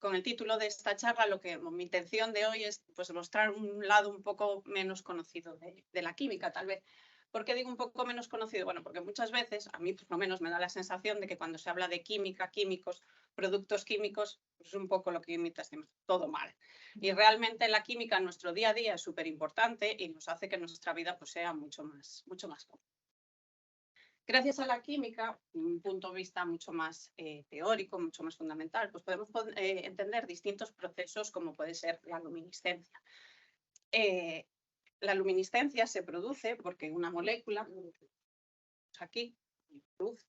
con el título de esta charla, mi intención de hoy es pues, mostrar un lado un poco menos conocido de la química, tal vez. ¿Por qué digo un poco menos conocido? Bueno, porque muchas veces, a mí por lo menos me da la sensación de que cuando se habla de química, químicos, productos químicos, pues es un poco lo que imitas, todo mal. Y realmente la química en nuestro día a día es súper importante y nos hace que nuestra vida pues, sea mucho más cómoda. Gracias a la química, un punto de vista mucho más teórico, mucho más fundamental, pues podemos entender distintos procesos como puede ser la luminiscencia. La luminiscencia se produce porque una molécula, aquí, luz,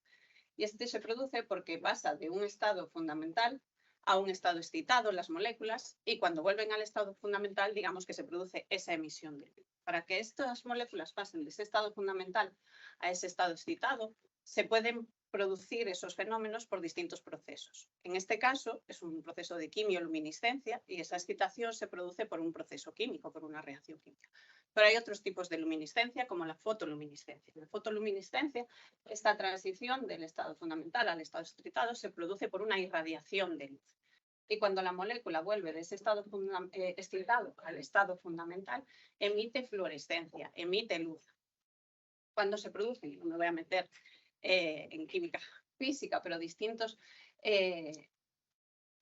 y se produce porque pasa de un estado fundamental a un estado excitado, las moléculas, y cuando vuelven al estado fundamental, digamos que se produce esa emisión de luz. Para que estas moléculas pasen de ese estado fundamental a ese estado excitado, se pueden producir esos fenómenos por distintos procesos. En este caso, es un proceso de quimioluminiscencia y esa excitación se produce por un proceso químico, por una reacción química. Pero hay otros tipos de luminiscencia, como la fotoluminiscencia. En la fotoluminiscencia, esta transición del estado fundamental al estado excitado se produce por una irradiación de luz. Y cuando la molécula vuelve de ese estado excitado al estado fundamental, emite fluorescencia, emite luz. Cuando se producen, no me voy a meter en química física, pero distintos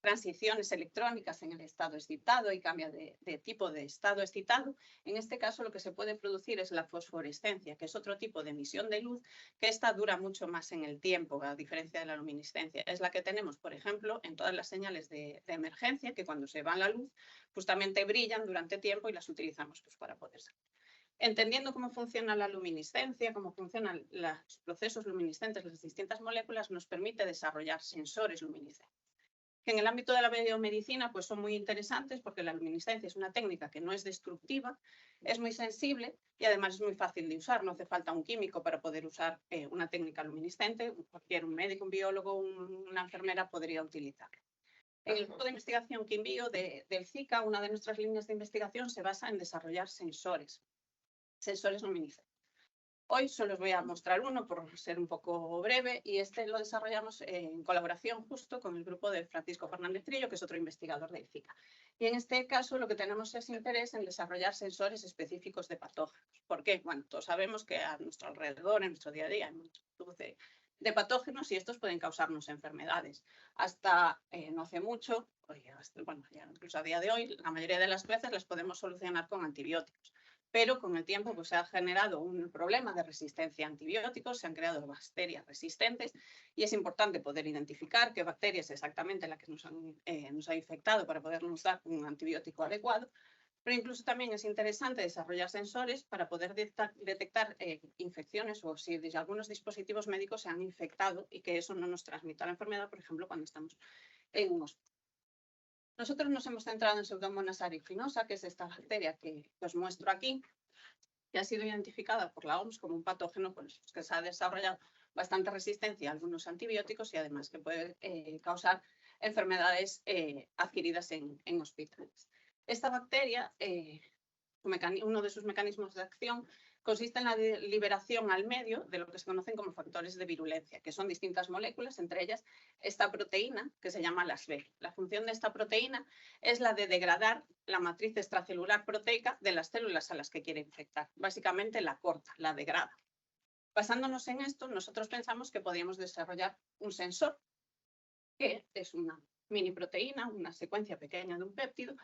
transiciones electrónicas en el estado excitado y cambia de tipo de estado excitado. En este caso lo que se puede producir es la fosforescencia, que es otro tipo de emisión de luz, que esta dura mucho más en el tiempo, a diferencia de la luminiscencia. Es la que tenemos, por ejemplo, en todas las señales de emergencia, que cuando se va la luz, justamente brillan durante tiempo y las utilizamos pues, para poder salir. Entendiendo cómo funciona la luminiscencia, cómo funcionan los procesos luminiscentes, las distintas moléculas, nos permite desarrollar sensores luminiscentes. Que en el ámbito de la biomedicina pues son muy interesantes porque la luminiscencia es una técnica que no es destructiva, es muy sensible y además es muy fácil de usar. No hace falta un químico para poder usar una técnica luminiscente. Un médico, un biólogo, una enfermera podría utilizarlo. En el grupo de investigación QuimBio del CICA, una de nuestras líneas de investigación se basa en desarrollar sensores luminiscentes. Hoy solo os voy a mostrar uno por ser un poco breve y lo desarrollamos en colaboración justo con el grupo de Francisco Fernández Trillo, que es otro investigador del CICA. Y en este caso lo que tenemos es interés en desarrollar sensores específicos de patógenos. ¿Por qué? Bueno, todos sabemos que a nuestro alrededor, en nuestro día a día, hay multitud de patógenos y estos pueden causarnos enfermedades. Hasta no hace mucho, ya incluso a día de hoy, la mayoría de las veces las podemos solucionar con antibióticos. Pero con el tiempo pues, se ha generado un problema de resistencia a antibióticos, se han creado bacterias resistentes y es importante poder identificar qué bacteria es exactamente la que nos ha infectado para podernos dar un antibiótico adecuado. Pero incluso también es interesante desarrollar sensores para poder detectar infecciones o si algunos dispositivos médicos se han infectado y que eso no nos transmita la enfermedad, por ejemplo, cuando estamos en un hospital. Nosotros nos hemos centrado en Pseudomonas aeruginosa, que es esta bacteria que os muestro aquí, que ha sido identificada por la OMS como un patógeno pues, que se ha desarrollado bastante resistencia a algunos antibióticos y además que puede causar enfermedades adquiridas en hospitales. Esta bacteria, uno de sus mecanismos de acción consiste en la liberación al medio de lo que se conocen como factores de virulencia, que son distintas moléculas, entre ellas esta proteína que se llama LASB. La función de esta proteína es la de degradar la matriz extracelular proteica de las células a las que quiere infectar. Básicamente la corta, la degrada. Basándonos en esto, nosotros pensamos que podríamos desarrollar un sensor, que es una mini proteína, una secuencia pequeña de un péptido,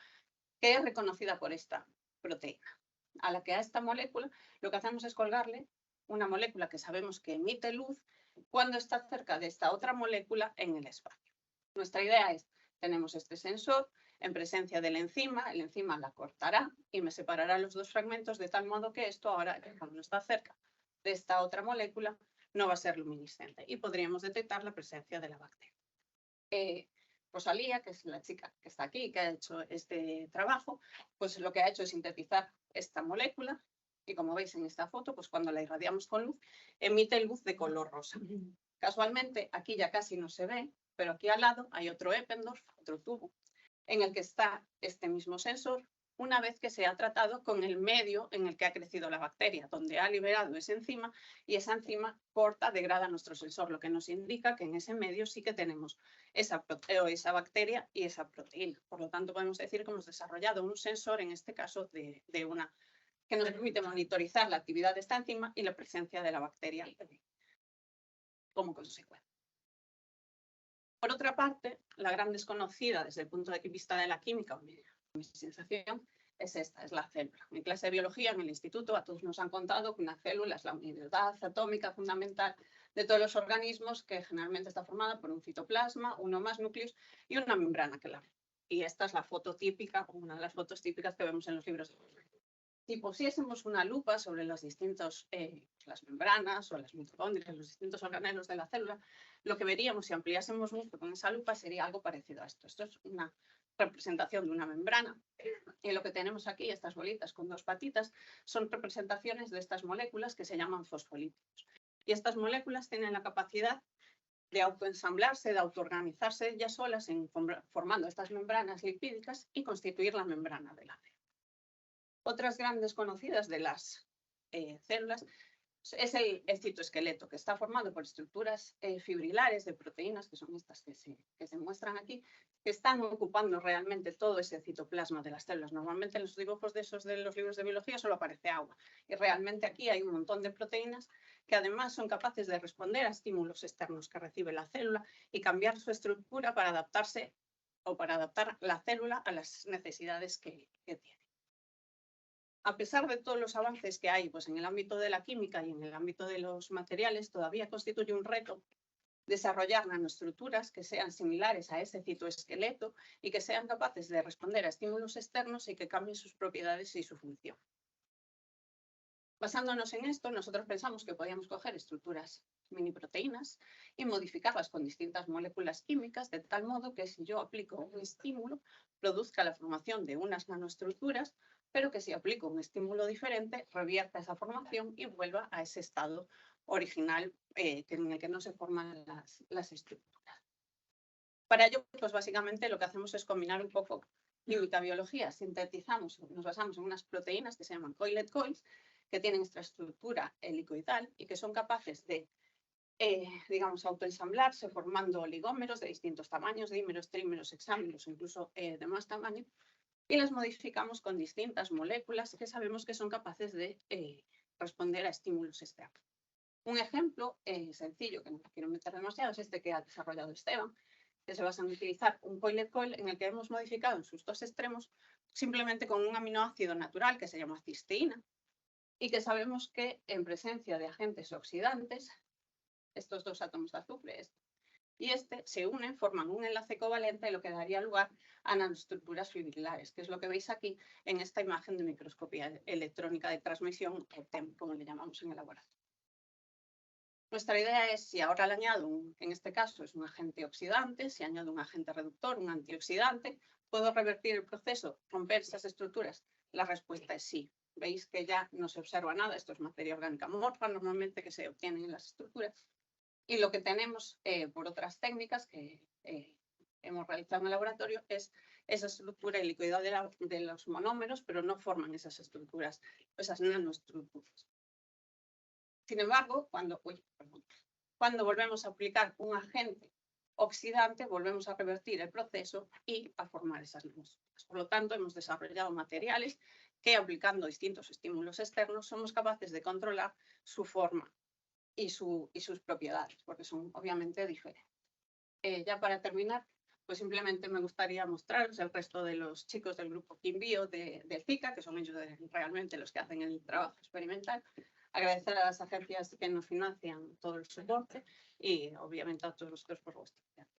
que es reconocida por esta proteína. A esta molécula lo que hacemos es colgarle una molécula que sabemos que emite luz cuando está cerca de esta otra molécula en el espacio. Nuestra idea es, tenemos este sensor en presencia del enzima, el enzima la cortará y me separará los dos fragmentos de tal modo que esto ahora, cuando está cerca de esta otra molécula, no va a ser luminiscente y podríamos detectar la presencia de la bacteria. Rosalía, que es la chica que está aquí, que ha hecho este trabajo, pues lo que ha hecho es sintetizar esta molécula y como veis en esta foto, pues cuando la irradiamos con luz, emite luz de color rosa. Casualmente, aquí ya casi no se ve, pero aquí al lado hay otro Eppendorf, otro tubo, en el que está este mismo sensor una vez que se ha tratado con el medio en el que ha crecido la bacteria, donde ha liberado esa enzima y esa enzima corta, degrada nuestro sensor, lo que nos indica que en ese medio sí que tenemos esa bacteria y esa proteína. Por lo tanto, podemos decir que hemos desarrollado un sensor, en este caso, que nos permite monitorizar la actividad de esta enzima y la presencia de la bacteria como consecuencia. Por otra parte, la gran desconocida desde el punto de vista de la química, mi sensación, es esta, es la célula. En clase de biología, en el instituto, a todos nos han contado que una célula es la unidad atómica fundamental de todos los organismos, que generalmente está formada por un citoplasma, uno más núcleos y una membrana que la rodea. Y esta es la foto típica, una de las fotos típicas que vemos en los libros de biología. Si pusiésemos una lupa sobre las membranas o las mitocondrias, los distintos organelos de la célula, lo que veríamos si ampliásemos mucho con esa lupa sería algo parecido a esto. Esto es una representación de una membrana. Y lo que tenemos aquí, estas bolitas con dos patitas, son representaciones de estas moléculas que se llaman fosfolípidos. Y estas moléculas tienen la capacidad de autoensamblarse, de autoorganizarse ellas solas, formando estas membranas lipídicas y constituir la membrana de la célula. Otras grandes conocidas de las células es el citoesqueleto, que está formado por estructuras fibrilares de proteínas, que son estas que se muestran aquí, que están ocupando realmente todo ese citoplasma de las células. Normalmente en los dibujos de los libros de biología solo aparece agua, y realmente aquí hay un montón de proteínas que además son capaces de responder a estímulos externos que recibe la célula y cambiar su estructura para adaptarse o para adaptar la célula a las necesidades que tiene. A pesar de todos los avances que hay en el ámbito de la química y en el ámbito de los materiales, todavía constituye un reto desarrollar nanoestructuras que sean similares a ese citoesqueleto y que sean capaces de responder a estímulos externos y que cambien sus propiedades y su función. Basándonos en esto, nosotros pensamos que podíamos coger estructuras mini proteínas y modificarlas con distintas moléculas químicas, de tal modo que si yo aplico un estímulo, produzca la formación de unas nanoestructuras, pero que si aplico un estímulo diferente, revierta esa formación y vuelva a ese estado original en el que no se forman las estructuras. Para ello, pues básicamente lo que hacemos es combinar un poco química y biología. Sintetizamos, nos basamos en unas proteínas que se llaman coiled coils, que tienen esta estructura helicoidal y que son capaces de, autoensamblarse formando oligómeros de distintos tamaños, dímeros, trímeros, hexámeros, incluso de más tamaño, y las modificamos con distintas moléculas que sabemos que son capaces de responder a estímulos externos. Un ejemplo sencillo, que no quiero meter demasiado, es este que ha desarrollado Esteban, que se basa en utilizar un coiled coil en el que hemos modificado en sus dos extremos simplemente con un aminoácido natural que se llama cisteína, y que sabemos que en presencia de agentes oxidantes, estos dos átomos de azufre y se unen, forman un enlace covalente, lo que daría lugar a nanoestructuras fibrilares, que es lo que veis aquí en esta imagen de microscopía electrónica de transmisión, o TEM, como le llamamos en el laboratorio. Nuestra idea es, si ahora le añado, en este caso es un agente oxidante, si añado un agente reductor, un antioxidante, ¿puedo revertir el proceso, romper esas estructuras? La respuesta es sí. Veis que ya no se observa nada, esto es materia orgánica amorfa normalmente que se obtiene en las estructuras. Y lo que tenemos por otras técnicas que hemos realizado en el laboratorio es esa estructura helicoidal de los monómeros, pero no forman esas estructuras, esas nanoestructuras. Sin embargo, cuando volvemos a aplicar un agente oxidante, volvemos a revertir el proceso y a formar esas nanoestructuras. Por lo tanto, hemos desarrollado materiales que, aplicando distintos estímulos externos, somos capaces de controlar su forma y sus propiedades, porque son obviamente diferentes. Ya para terminar, pues simplemente me gustaría mostraros el resto de los chicos del grupo QuimBio del CICA, que son ellos realmente los que hacen el trabajo experimental. Agradecer a las agencias que nos financian todo el soporte y obviamente a todos vosotros por vuestro tiempo.